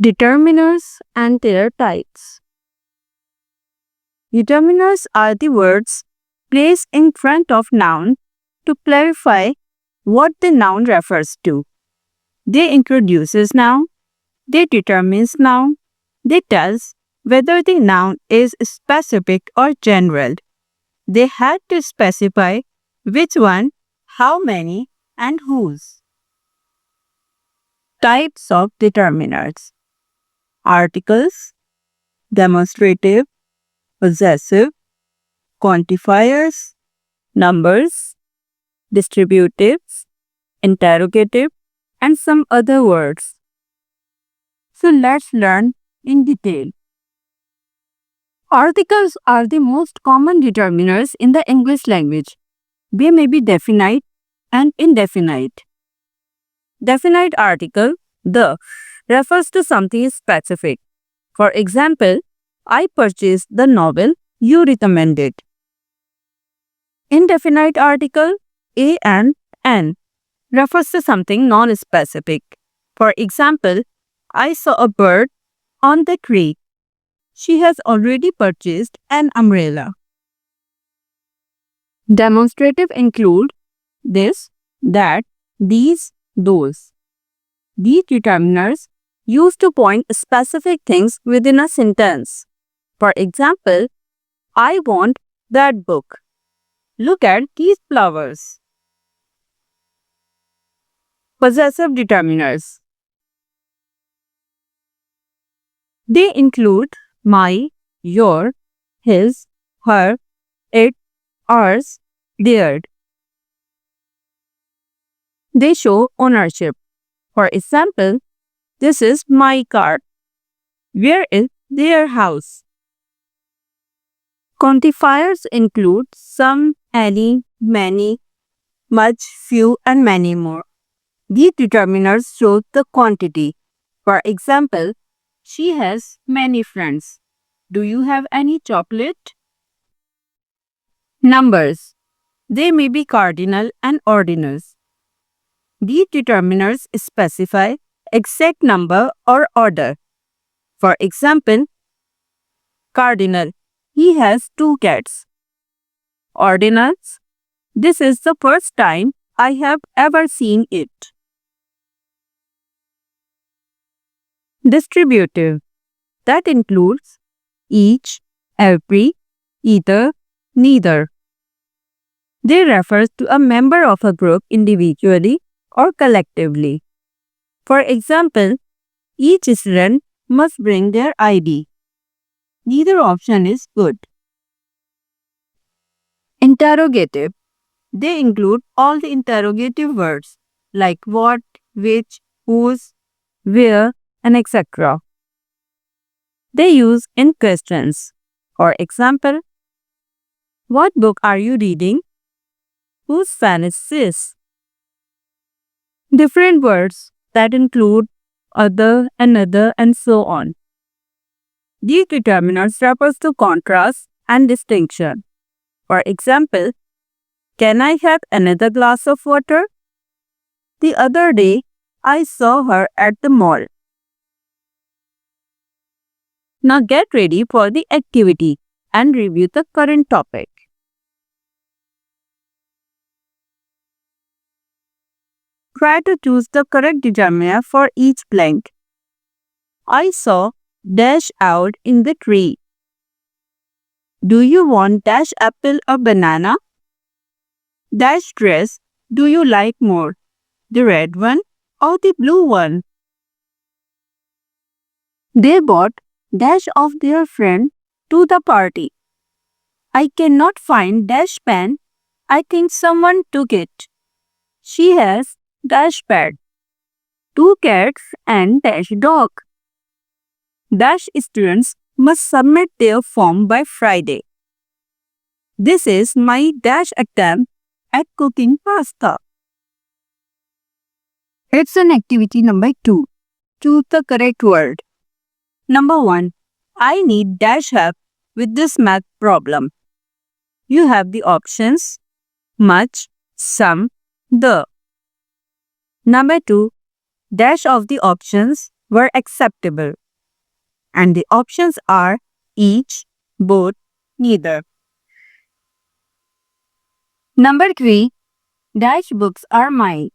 Determiners and their types. Determiners are the words placed in front of noun to clarify what the noun refers to. They introduces noun, they determines noun, they tells whether the noun is specific or general. They had to specify which one, how many, and whose. Types of determiners: articles, demonstrative, possessive, quantifiers, numbers, distributives, interrogative, and some other words. So let's learn in detail. Articles are the most common determiners in the English language. They may be definite and indefinite. Definite article, the, refers to something specific. For example, I purchased the novel you recommended. Indefinite article, a and an, refers to something non-specific. For example, I saw a bird on the tree. She has already purchased an umbrella. Demonstrative include this, that, these, those. These determiners used to point specific things within a sentence. For example, I want that book. Look at these flowers. Possessive determiners. They include my, your, his, her, it, ours, theirs. They show ownership. For example, this is my car. Where is their house? Quantifiers include some, any, many, much, few, and many more. These determiners show the quantity. For example, she has many friends. Do you have any chocolate? Numbers. They may be cardinal and ordinals. These determiners specify exact number or order. For example, cardinal, he has 2 cats. Ordinals, this is the first time I have ever seen it. Distributive, that includes each, every, either, neither. They refer to a member of a group individually or collectively. For example, each student must bring their ID. Neither option is good. Interrogative. They include all the interrogative words like what, which, whose, where, and etc. They use in questions. For example, what book are you reading? Whose fan is this? Different words that include other, another, and so on. These determiners refer to contrast and distinction. For example, can I have another glass of water? The other day, I saw her at the mall. Now get ready for the activity and review the current topic. Try to choose the correct determiner for each blank. I saw dash out in the tree. Do you want dash apple or banana? Dash dress, do you like more, the red one or the blue one? They bought dash of their friend to the party. I cannot find dash pen. I think someone took it. She has dash pad, 2 cats and dash dog. Dash students must submit their form by Friday. This is my dash attempt at cooking pasta. It's an activity number 2. Choose the correct word. Number 1. I need dash help with this math problem. You have the options much, some, the. Number 2. Dash of the options were acceptable. And the options are each, both, neither. Number 3. Dash books are mine.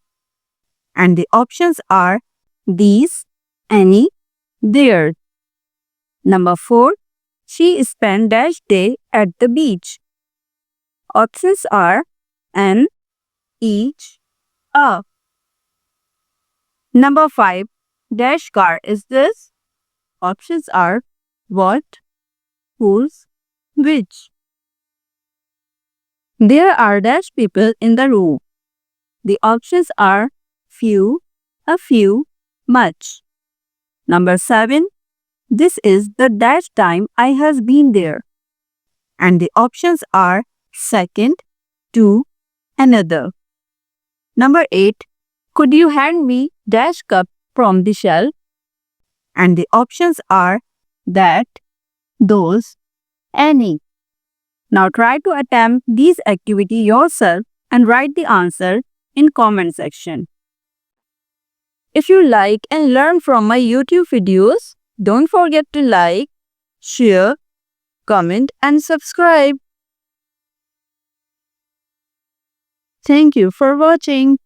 And the options are these, any, theirs. Number 4. She spent dash day at the beach. Options are an, each, a. Number 5. Dash car is this? Options are what, whose, which. There are dash people in the room. The options are few, a few, much. Number 7. This is the dash time I has been there. And the options are second, to, another. Number 8. Could you hand me dash cup from the shelf? And the options are that, those, any. Now try to attempt this activity yourself and write the answer in comment section. If you like and learn from my YouTube videos, don't forget to like, share, comment and subscribe. Thank you for watching.